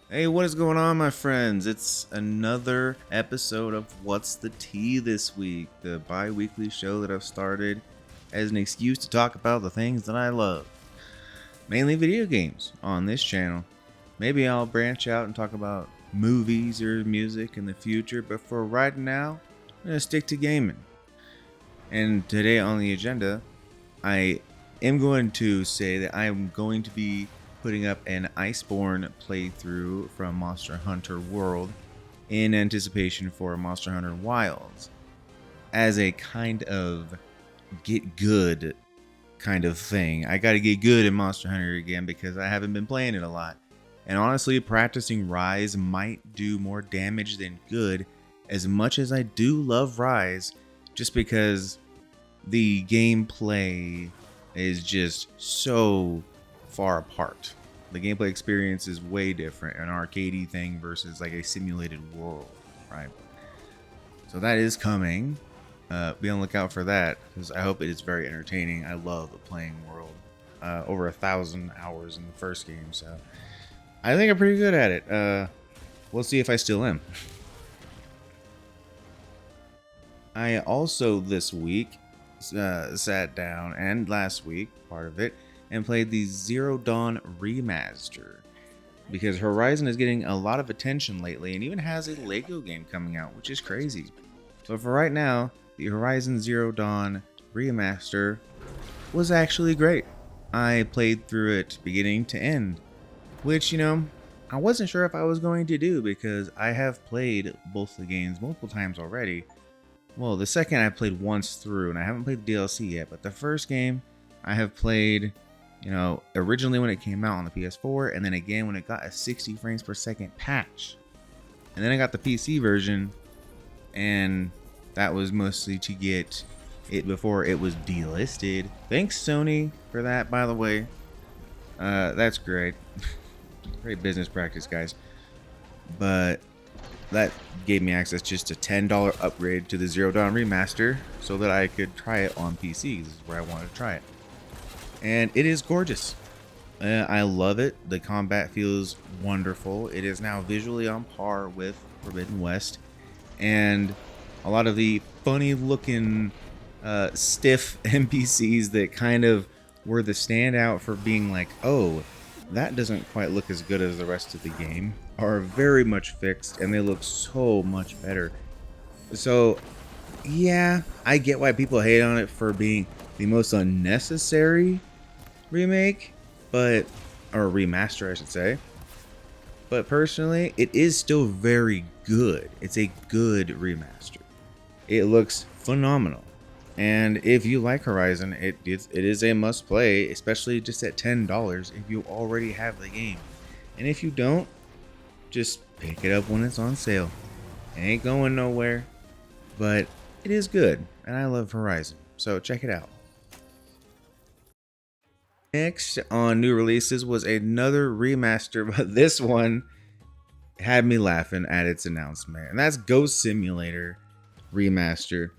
Hey, what is going on, my friends? It's another episode of What's the Tea this week, the bi-weekly show that I've started as an excuse to talk about the things that I love, mainly video games on this channel. Maybe I'll branch out and talk about movies or music in the future, but for right now, I'm going to stick to gaming. And today on the agenda, I am going to say that I am going to be putting up an Iceborne playthrough from Monster Hunter World in anticipation for Monster Hunter Wilds as a kind of get good kind of thing. I gotta get good in Monster Hunter again because I haven't been playing it a lot. And honestly, practicing Rise might do more damage than good, as much as I do love Rise, just because the gameplay is just so far apart. The gameplay experience is way different, an arcadey thing versus like a simulated world, right? So that is coming. Be on the lookout for that because I hope it is very entertaining. I love playing World. Over 1,000 hours in the first game, so I think I'm pretty good at it. We'll see if I still am. I also this week sat down, and last week, part of it, and played the Zero Dawn Remaster. Because Horizon is getting a lot of attention lately and even has a Lego game coming out, which is crazy. So for right now, the Horizon Zero Dawn Remaster was actually great. I played through it beginning to end, which, I wasn't sure if I was going to do because I have played both the games multiple times already. Well, the second I played once through, and I haven't played the DLC yet, but the first game I have played, originally when it came out on the PS4, and then again when it got a 60 frames per second patch. And then I got the PC version, and that was mostly to get it before it was delisted. Thanks, Sony, for that, by the way. That's great. Great business practice, guys. But that gave me access just a $10 upgrade to the Zero Dawn Remaster so that I could try it on PC. This is where I wanted to try it. And it is gorgeous. I love it. The combat feels wonderful. It is now visually on par with Forbidden West. And a lot of the funny looking stiff NPCs that kind of were the standout for being like, oh, that doesn't quite look as good as the rest of the game, are very much fixed, and they look so much better. So yeah, I get why people hate on it for being the most unnecessary remake, or remaster, I should say. But personally, it is still very good. It's a good remaster. It looks phenomenal. And if you like Horizon, it is a must play, especially just at $10 if you already have the game. And if you don't, just pick it up when it's on sale. It ain't going nowhere, but it is good, and I love Horizon, so check it out. Next on new releases was another remaster, but this one had me laughing at its announcement, and that's Ghost Simulator Remaster.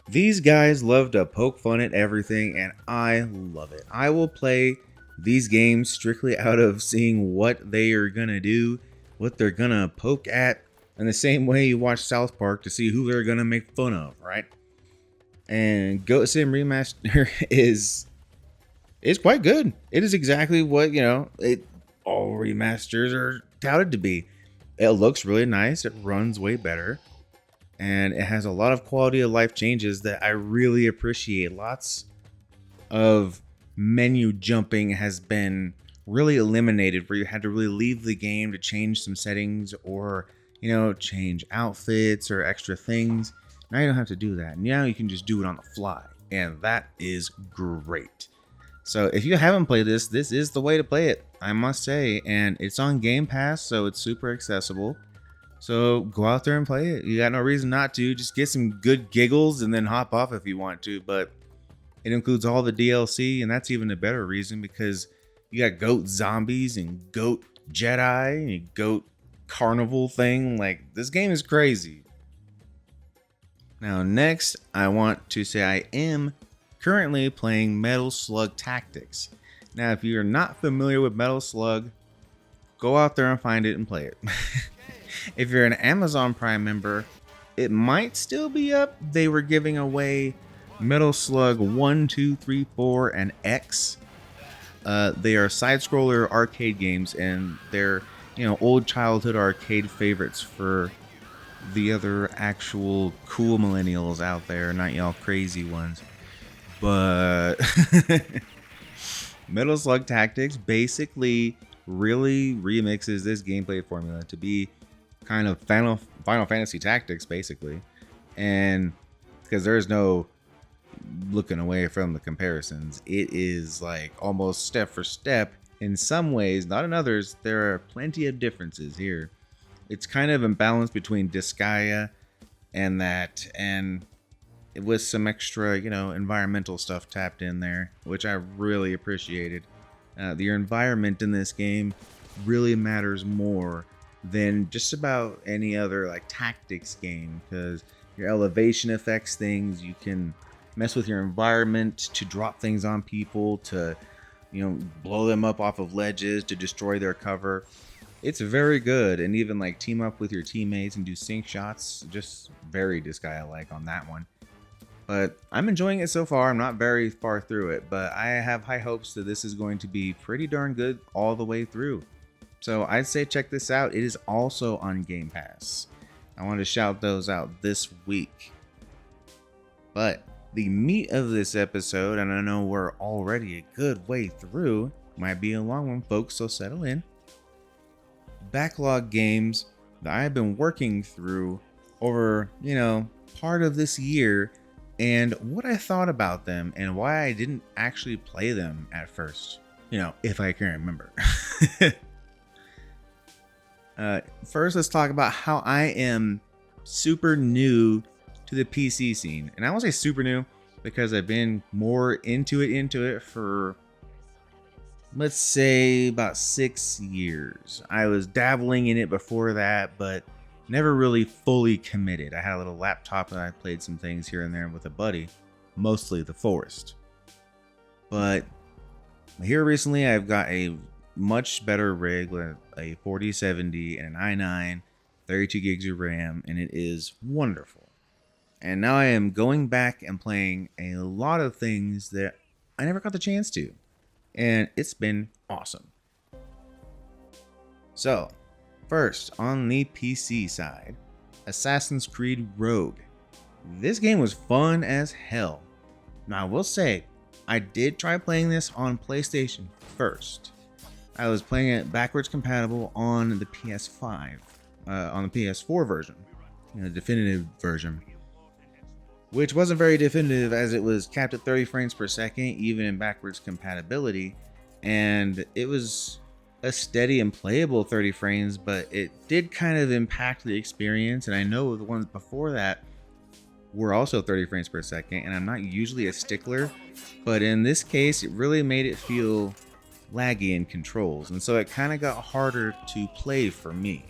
These guys love to poke fun at everything, and I love it. I will play these games strictly out of seeing what they are gonna do, what they're gonna poke at, in the same way you watch South Park to see who they're gonna make fun of, right? And Ghost Sim Remaster is quite good. It is exactly what all remasters are touted to be. It looks really nice. It runs way better. And it has a lot of quality of life changes that I really appreciate. Lots of menu jumping has been really eliminated, where you had to really leave the game to change some settings or, change outfits or extra things. Now you don't have to do that. Now you can just do it on the fly. And that is great. So if you haven't played this is the way to play it, I must say. And it's on Game Pass, so it's super accessible. So go out there and play it. You got no reason not to. Just get some good giggles and then hop off if you want to. But it includes all the DLC, and that's even a better reason because you got goat zombies and goat Jedi and goat carnival thing. Like, this game is crazy. Now, next, I want to say I am currently playing Metal Slug Tactics. Now, if you're not familiar with Metal Slug, go out there and find it and play it. If you're an Amazon Prime member, it might still be up. They were giving away Metal Slug 1, 2, 3, 4, and X. They are side-scroller arcade games, and they're, old childhood arcade favorites for the other actual cool millennials out there, not y'all crazy ones. But Metal Slug Tactics basically really remixes this gameplay formula to be kind of Final Fantasy Tactics, basically. And because there's no looking away from the comparisons, it is like almost step for step in some ways, not in others. There are plenty of differences here. It's kind of imbalanced between Disgaea and that, and with some extra, environmental stuff tapped in there, which I really appreciated. The environment in this game really matters more than just about any other like tactics game, because your elevation affects things. You can mess with your environment to drop things on people, to blow them up off of ledges, to destroy their cover. It's very good, and even like team up with your teammates and do sync shots. Just very Disgaea-like on that one. But I'm enjoying it so far. I'm not very far through it, but I have high hopes that this is going to be pretty darn good all the way through. So I'd say check this out. It is also on Game Pass. I want to shout those out this week. But the meat of this episode, and I know we're already a good way through, might be a long one, folks, so settle in. Backlog games that I've been working through over, part of this year, and what I thought about them and why I didn't actually play them at first, if I can remember. First, let's talk about how I am super new to the PC scene. And I won't say super new because I've been more into it for, let's say, about 6 years. I was dabbling in it before that, but never really fully committed. I had a little laptop and I played some things here and there with a buddy, mostly The Forest. But here recently, I've got a much better rig with a 4070 and an i9, 32 gigs of RAM, and it is wonderful. And now I am going back and playing a lot of things that I never got the chance to, and it's been awesome. So, first, on the PC side, Assassin's Creed Rogue. This game was fun as hell. Now, I will say, I did try playing this on PlayStation first. I was playing it backwards compatible on the PS5, on the PS4 version, the definitive version, which wasn't very definitive as it was capped at 30 frames per second, even in backwards compatibility, and it was a steady and playable 30 frames, but it did kind of impact the experience, and I know the ones before that were also 30 frames per second, and I'm not usually a stickler, but in this case, it really made it feel laggy in controls, and so it kind of got harder to play for me.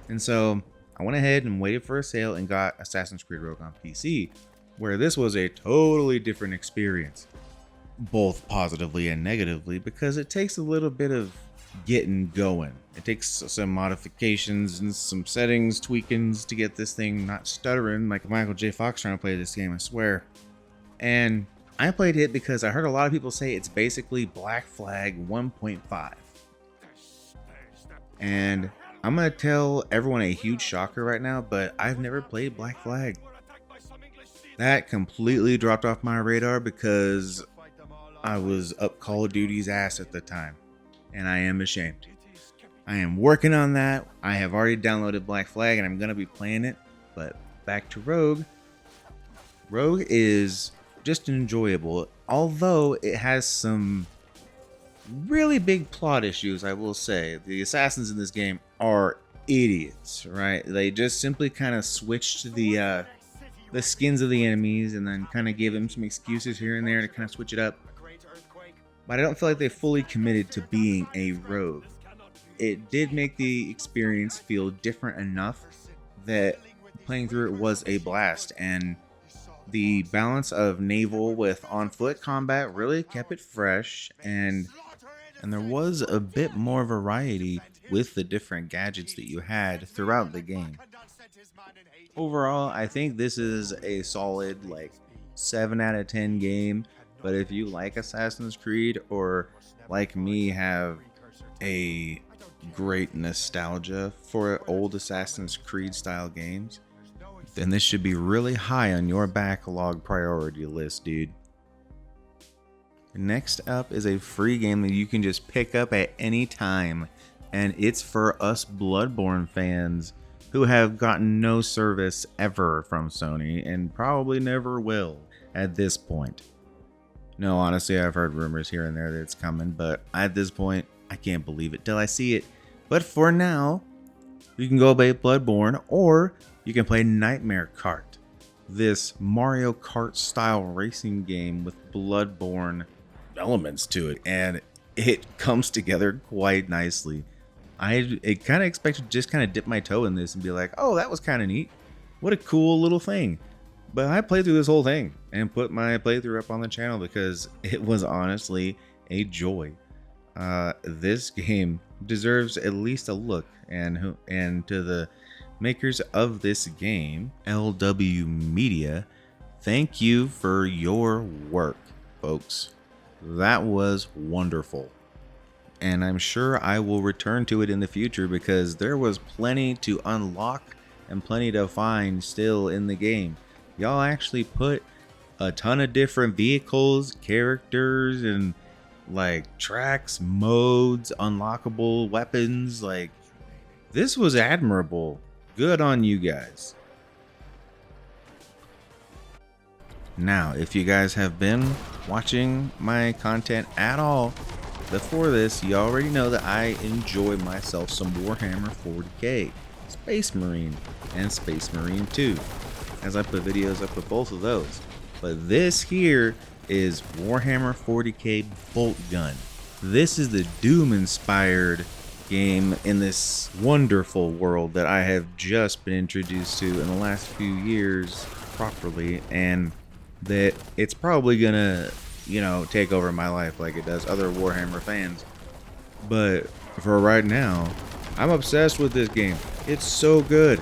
And so I went ahead and waited for a sale and got Assassin's Creed Rogue on PC, where this was a totally different experience, both positively and negatively, because it takes a little bit of getting going. It takes some modifications and some settings tweakings to get this thing not stuttering like Michael J. Fox trying to play this game, I swear. And I played it because I heard a lot of people say it's basically Black Flag 1.5. And I'm going to tell everyone a huge shocker right now, but I've never played Black Flag. That completely dropped off my radar because I was up Call of Duty's ass at the time, and I am ashamed. I am working on that. I have already downloaded Black Flag, and I'm going to be playing it. But back to Rogue. Rogue is just enjoyable, although it has some really big plot issues, I will say. The assassins in this game are idiots, right? They just simply kind of switched the skins of the enemies and then kind of gave them some excuses here and there to kind of switch it up. But I don't feel like they fully committed to being a rogue. It did make the experience feel different enough that playing through it was a blast, and the balance of naval with on-foot combat really kept it fresh, and there was a bit more variety with the different gadgets that you had throughout the game. Overall, I think this is a solid like 7 out of 10 game, but if you like Assassin's Creed or like me have a great nostalgia for old Assassin's Creed style games, then this should be really high on your backlog priority list, dude. Next up is a free game that you can just pick up at any time, and it's for us Bloodborne fans who have gotten no service ever from Sony and probably never will at this point. No, honestly, I've heard rumors here and there that it's coming, but at this point, I can't believe it till I see it. But for now, you can go play Bloodborne, or you can play Nightmare Kart, this Mario Kart style racing game with Bloodborne elements to it, and it comes together quite nicely. I kind of expected to just kind of dip my toe in this and be like, oh, that was kind of neat. What a cool little thing. But I played through this whole thing and put my playthrough up on the channel because it was honestly a joy. This game deserves at least a look, and to the makers of this game, LW Media, thank you for your work, folks. That was wonderful, and I'm sure I will return to it in the future because there was plenty to unlock and plenty to find still in the game. Y'all actually put a ton of different vehicles, characters, and like tracks, modes, unlockable weapons. Like, this was admirable. Good on you guys. Now, if you guys have been watching my content at all before this, you already know that I enjoy myself some Warhammer 40k, Space Marine, and Space Marine 2, as I put videos up with both of those. But this here is Warhammer 40k Bolt Gun. This is the Doom-inspired game in this wonderful world that I have just been introduced to in the last few years properly, and that it's probably gonna, take over my life like it does other Warhammer fans. But for right now, I'm obsessed with this game. It's so good.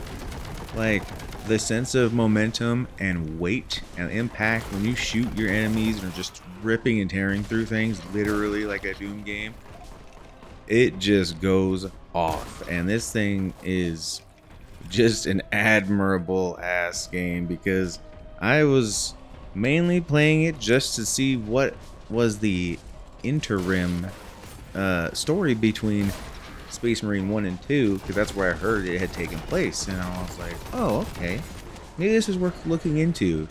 Like, the sense of momentum and weight and impact when you shoot your enemies and are just ripping and tearing through things, literally like a Doom game, it just goes off. And this thing is just an admirable ass game because I was mainly playing it just to see what was the interim story between Space Marine 1 and 2, because that's where I heard it had taken place, and I was like, oh, okay, maybe this is worth looking into.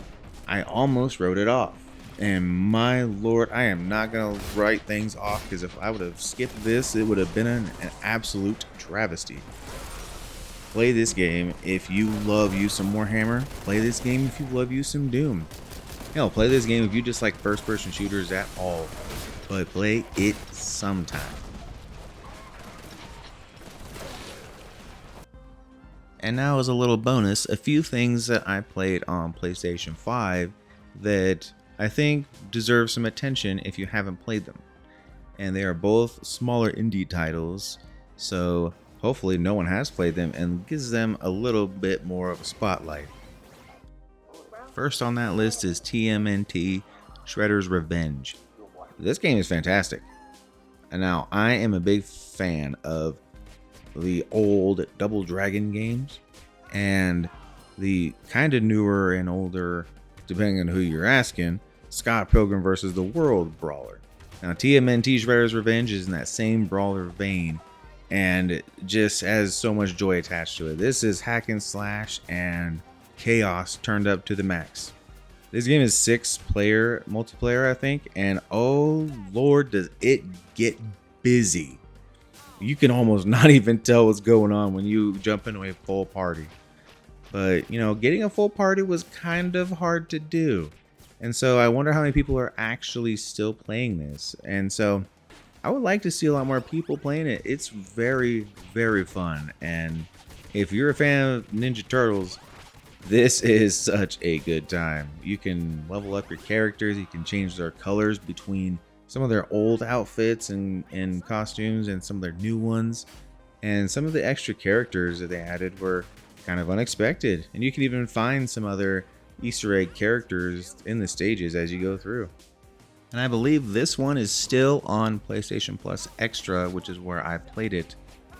I almost wrote it off, and my lord, I am not gonna write things off, because if I would have skipped this, it would have been an absolute travesty. Play this game if you love you some Warhammer. Play this game if you love you some Doom. Hell, play this game if you just like first-person shooters at all, but play it sometime. And now, as a little bonus, a few things that I played on PlayStation 5 that I think deserve some attention if you haven't played them. And they are both smaller indie titles, so hopefully no one has played them and gives them a little bit more of a spotlight. First on that list is TMNT Shredder's Revenge. This game is fantastic. And now, I am a big fan of the old Double Dragon games and the kind of newer and older, depending on who you're asking, Scott Pilgrim vs. the World brawler. Now, TMNT Shredder's Revenge is in that same brawler vein and it just has so much joy attached to it. This is hack and slash and chaos turned up to the max. This game is 6-player multiplayer, I think, and oh lord, does it get busy. You can almost not even tell what's going on when you jump into a full party. But, getting a full party was kind of hard to do. And so I wonder how many people are actually still playing this. And so I would like to see a lot more people playing it. It's very, very fun. And if you're a fan of Ninja Turtles, this is such a good time. You can level up your characters. You can change their colors between some of their old outfits and costumes and some of their new ones. And some of the extra characters that they added were kind of unexpected, and you can even find some other Easter egg characters in the stages as you go through. And I believe this one is still on PlayStation Plus Extra, which is where I played it,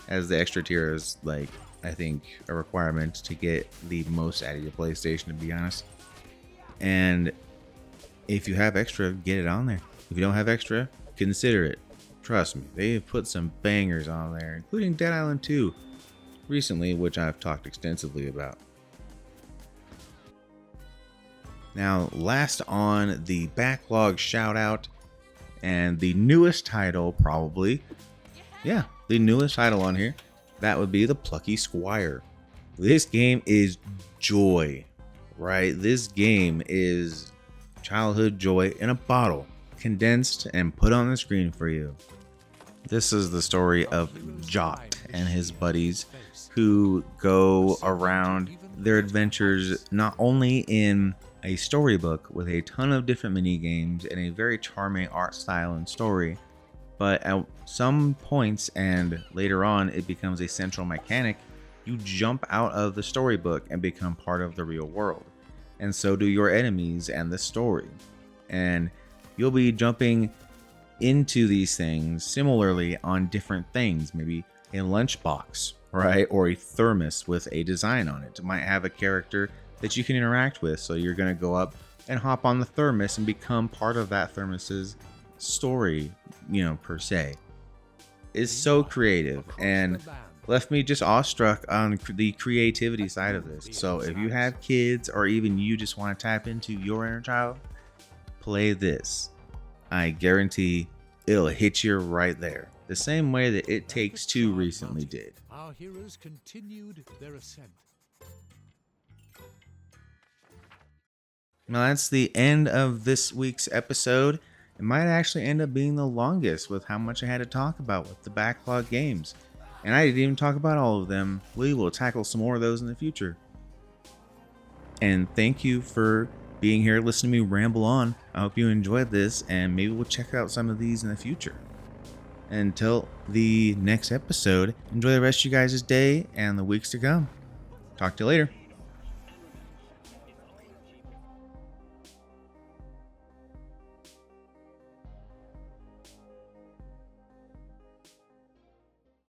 as the extra tier is, like, I think a requirement to get the most out of your PlayStation, to be honest. And if you have extra, get it on there. If you don't have extra, consider it. Trust me, they've put some bangers on there, including Dead Island 2 recently, which I've talked extensively about. Now, last on the backlog shout out, and the newest title probably, yeah, the newest title on here, that would be the Plucky Squire. This game is joy, right? This game is childhood joy in a bottle, condensed and put on the screen for you. This is the story of Jot and his buddies who go around their adventures not only in a storybook with a ton of different mini games and a very charming art style and story, but at some points and later on it becomes a central mechanic. You jump out of the storybook and become part of the real world, and so do your enemies and the story, and you'll be jumping into these things similarly on different things, maybe a lunchbox, right, or a thermos with a design on it. It might have a character that you can interact with, so you're going to go up and hop on the thermos and become part of that thermos's story, per se. It's so creative and left me just awestruck on the creativity side of this. So if you have kids, or even you just want to tap into your inner child, play this. I guarantee it'll hit you right there, the same way that It Takes Two recently did. Our heroes continued their ascent. Now that's the end of this week's episode. It might actually end up being the longest with how much I had to talk about with the backlog games. And I didn't even talk about all of them. We will tackle some more of those in the future. And thank you for being here, listening to me ramble on. I hope you enjoyed this, and maybe we'll check out some of these in the future. Until the next episode, enjoy the rest of you guys' day and the weeks to come. Talk to you later.